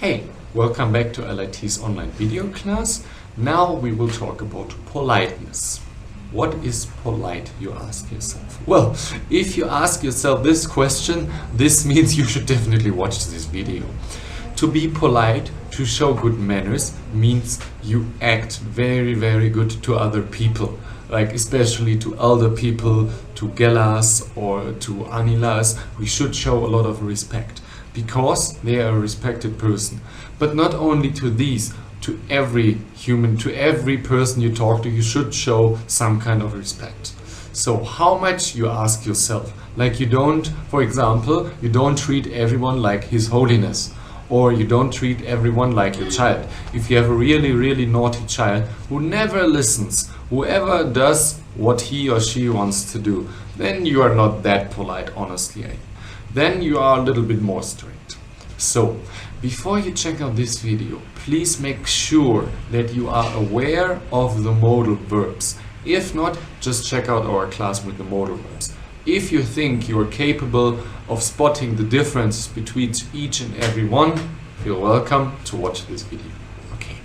Hey, welcome back to LIT's online video class. Now we will talk about politeness. What is polite, you ask yourself? Well, if you ask yourself this question, this means you should definitely watch this video. To be polite, to show good manners, means you act very good to other people. Like especially to elder people, to Gelas or to Anilas, we should show a lot of respect. Because they are a respected person. But not only to these, to every human, to every person you talk to, you should show some kind of respect. So how much, you ask yourself? Like you don't, for example, you don't treat everyone like His Holiness. Or you don't treat everyone like your child. If you have a really naughty child who never listens, whoever does what he or she wants to do, then you are not that polite, honestly. Then you are a little bit more strict. So, before you check out this video, please make sure that you are aware of the modal verbs. If not, just check out our class with the modal verbs. If you think you are capable of spotting the difference between each and every one, feel welcome to watch this video. Okay.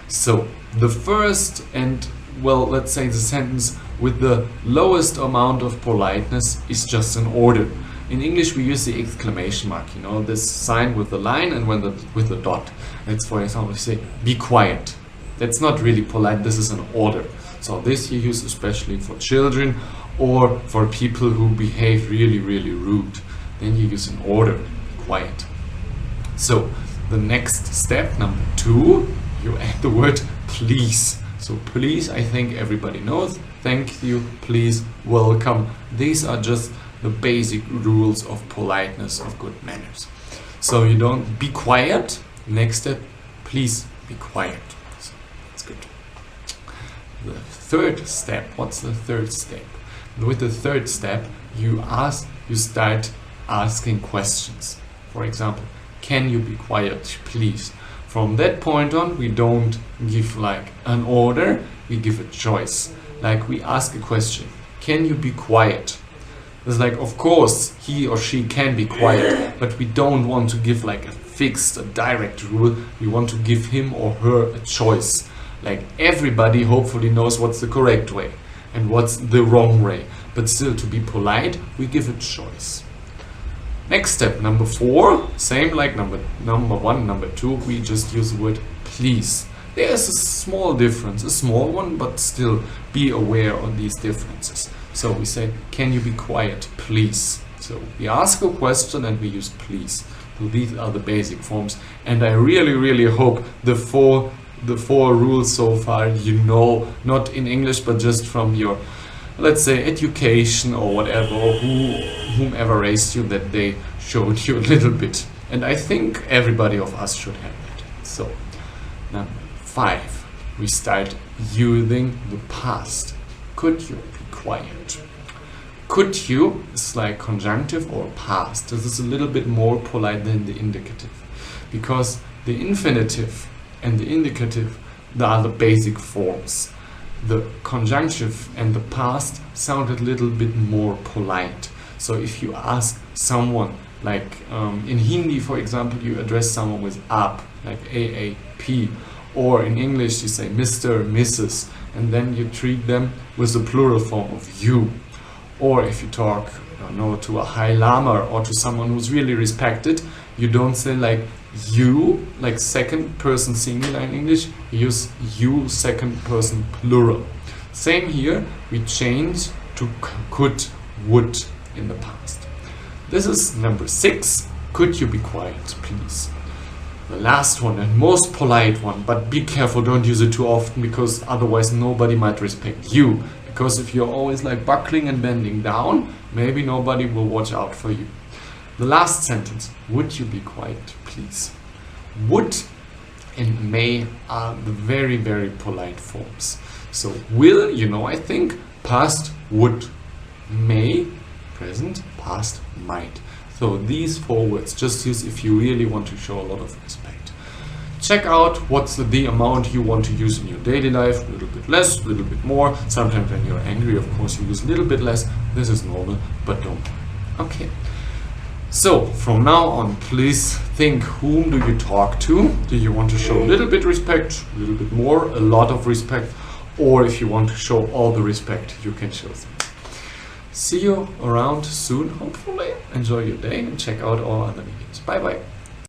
So, the first and, well, let's say the sentence with the lowest amount of politeness is just an order. In English we use the exclamation mark, you know, this sign with the line and with the dot. Let's for example say, be quiet. That's not really polite, this is an order. So this you use especially for children or for people who behave really rude. Then you use an order, quiet. So the next step, number 2, you add the word please. So please, I think everybody knows. Thank you, please, welcome. These are just the basic rules of politeness, of good manners. So you don't be quiet. Next step, please be quiet. So that's good. The third step, what's the third step? With the third step, you start asking questions. For example, can you be quiet, please? From that point on, we don't give like an order, we give a choice. Like we ask a question, can you be quiet? It's like, of course, he or she can be quiet, but we don't want to give like a fixed, a direct rule. We want to give him or her a choice. Like everybody hopefully knows what's the correct way and what's the wrong way. But still, to be polite, we give a choice. Next step, number 4, same like number 1, number 2, we just use the word please. There's a small difference, a small one, but still be aware of these differences. So we say, can you be quiet, please? So we ask a question and we use please. So these are the basic forms. And I really hope the four rules so far you know, not in English, but just from your, let's say, education or whatever, or whomever raised you, that they showed you a little bit. And I think everybody of us should have that. So, number 5, we start using the past. Could you be quiet? Could you is like conjunctive or past. This is a little bit more polite than the indicative. Because the infinitive and the indicative, they are the basic forms. The conjunctive and the past sound a little bit more polite. So if you ask someone, like in Hindi for example, you address someone with aap, like AAP, or in English you say Mr., Mrs., and then you treat them with the plural form of you. Or if you talk, I don't know, to a High Lama or to someone who's really respected, you don't say like you, like second person singular in English, you use you second person plural. Same here, we change to could, would in the past. This is number 6, could you be quiet, please? The last one and most polite one, but be careful, don't use it too often because otherwise nobody might respect you. Because if you're always like buckling and bending down, maybe nobody will watch out for you. The last sentence, would you be quiet, please? Would and may are the very polite forms. So will, you know, I think, past would, may, present, past might. So these 4 words just use if you really want to show a lot of respect. Check out what's the amount you want to use in your daily life, a little bit less, a little bit more. Sometimes when you're angry, of course, you use a little bit less. This is normal, but don't worry. Okay. So from now on, please think, whom do you talk to? Do you want to show a little bit respect, a little bit more, a lot of respect, or if you want to show all the respect, you can show them. See you around soon, hopefully. Enjoy your day and check out our other videos. Bye bye.